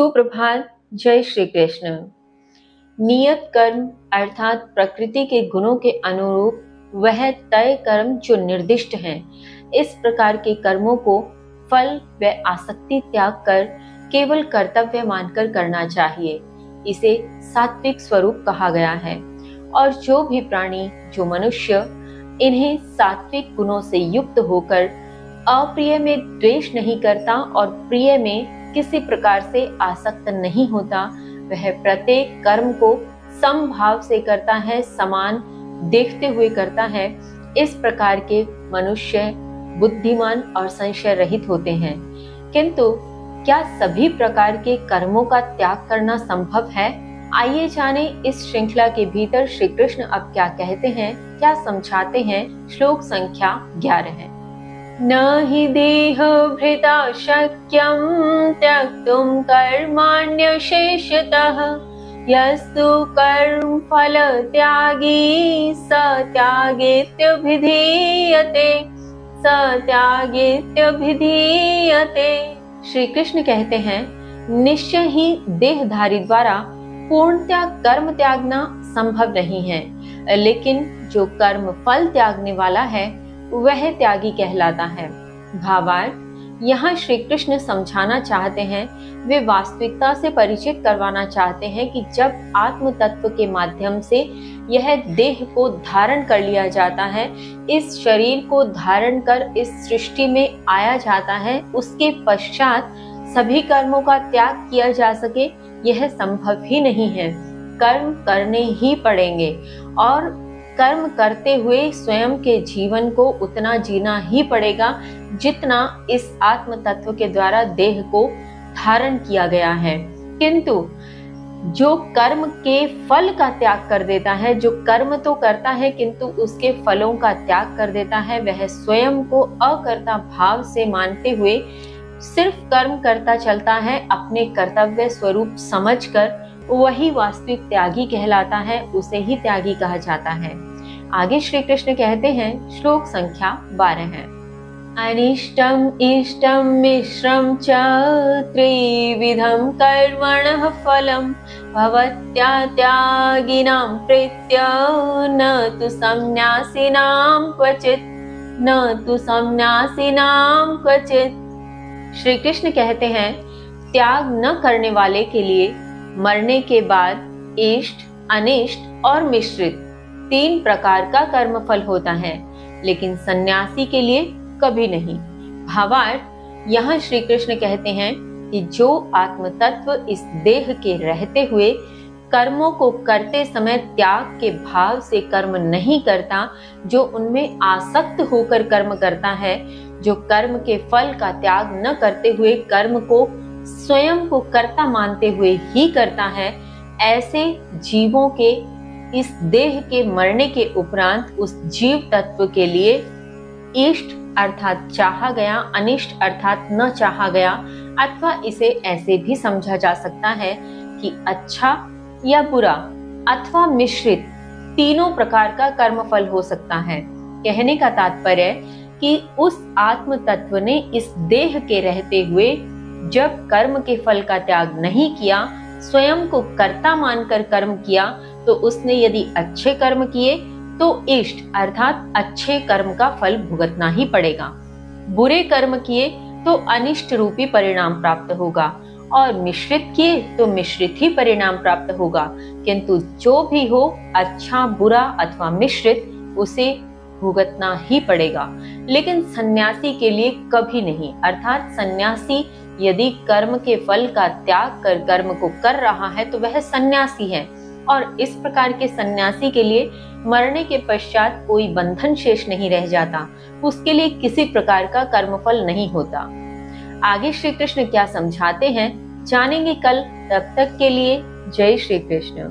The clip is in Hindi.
सुप्रभात। जय श्री कृष्ण। नियत कर्म अर्थात प्रकृति के गुणों के अनुरूप वह तय कर्म जो निर्दिष्ट हैं, इस प्रकार के कर्मों को फल व आसक्ति त्याग कर केवल कर्तव्य मानकर करना चाहिए। इसे सात्विक स्वरूप कहा गया है। और जो भी प्राणी, जो मनुष्य इन्हें सात्विक गुणों से युक्त होकर अप्रिय में द्वेष नहीं करता और प्रिय में किसी प्रकार से आसक्त नहीं होता, वह प्रत्येक कर्म को समभाव से करता है, समान देखते हुए करता है। इस प्रकार के मनुष्य बुद्धिमान और संशय रहित होते हैं। किंतु क्या सभी प्रकार के कर्मों का त्याग करना संभव है? आइए जाने इस श्रृंखला के भीतर श्री कृष्ण अब क्या कहते हैं, क्या समझाते हैं। श्लोक संख्या 11 है। न हि देह भृता शक्यं त्यक्तुं कर्माण्यशेषतः यस्तु कर्म फल त्यागी स त्यागेत्यभिधीयते। श्री कृष्ण कहते हैं, निश्चय ही देहधारी द्वारा पूर्णतः कर्म त्यागना संभव नहीं है, लेकिन जो कर्म फल त्यागने वाला है वह त्यागी कहलाता है। भावार्थ, यहाँ श्री कृष्ण समझाना चाहते हैं, वे वास्तविकता से परिचित करवाना चाहते हैं कि जब आत्म तत्व के माध्यम से यह देह को धारण कर लिया जाता है, इस शरीर को धारण कर इस सृष्टि में आया जाता है, उसके पश्चात सभी कर्मों का त्याग किया जा सके, यह संभव ही नहीं है। कर्म करने ही पड़ेंगे और कर्म करते हुए स्वयं के जीवन को उतना जीना ही पड़ेगा जितना इस आत्म तत्व के द्वारा देह को धारण किया गया है। किंतु जो कर्म के फल का त्याग कर देता है, जो कर्म तो करता है किंतु उसके फलों का त्याग कर देता है, वह स्वयं को अकर्ता भाव से मानते हुए सिर्फ कर्म करता चलता है, अपने कर्तव्य स्वरूप समझकर, वही वास्तविक त्यागी कहलाता है, उसे ही त्यागी कहा जाता है। आगे श्री कृष्ण कहते हैं, श्लोक संख्या 12 है। अनिष्टम इष्टम मिश्रम च त्रिविधम कर्मणः फलम भवत्या त्यागिनां प्रीत्य न तु सन्न्यासिनां क्वचित्। श्री कृष्ण कहते हैं, त्याग न करने वाले के लिए मरने के बाद इष्ट, अनिष्ट और मिश्रित 3 प्रकार का कर्मफल होता है, लेकिन सन्यासी के लिए कभी नहीं। भावार्थ, यहाँ श्री कृष्ण कहते हैं कि जो आत्म तत्व इस देह के रहते हुए कर्मों को करते समय त्याग के भाव से कर्म नहीं करता, जो उनमें आसक्त होकर कर्म करता है, जो कर्म के फल का त्याग न करते हुए कर्म को स्वयं को कर्ता मानते हुए ही करता है, ऐसे जीवों के इस देह के मरने के उपरांत उस जीव तत्व के लिए इष्ट अर्थात चाहा गया, अनिष्ट अर्थात न चाहा गया, अथवा इसे ऐसे भी समझा जा सकता है कि अच्छा या बुरा अथवा मिश्रित 3 प्रकार का कर्मफल हो सकता है। कहने का तात्पर्य कि उस आत्म तत्व ने इस देह के रहते हुए जब कर्म के फल का त्याग नहीं किया, स्वयं को कर्ता मानकर कर्म किया, तो उसने यदि अच्छे कर्म किए तो इष्ट अर्थात अच्छे कर्म का फल भुगतना ही पड़ेगा, बुरे कर्म किए तो अनिष्ट रूपी परिणाम प्राप्त होगा, और मिश्रित किए तो मिश्रित ही परिणाम प्राप्त होगा। किंतु जो भी हो, अच्छा, बुरा अथवा मिश्रित, उसे भुगतना ही पड़ेगा। लेकिन सन्यासी के लिए कभी नहीं। अर्थात सन्यासी यदि कर्म के फल का त्याग कर कर्म को कर रहा है तो वह सन्यासी है, और इस प्रकार के सन्यासी के लिए मरने के पश्चात कोई बंधन शेष नहीं रह जाता, उसके लिए किसी प्रकार का कर्मफल नहीं होता। आगे श्री कृष्ण क्या समझाते हैं जानेंगे कल। तब तक के लिए जय श्री कृष्ण।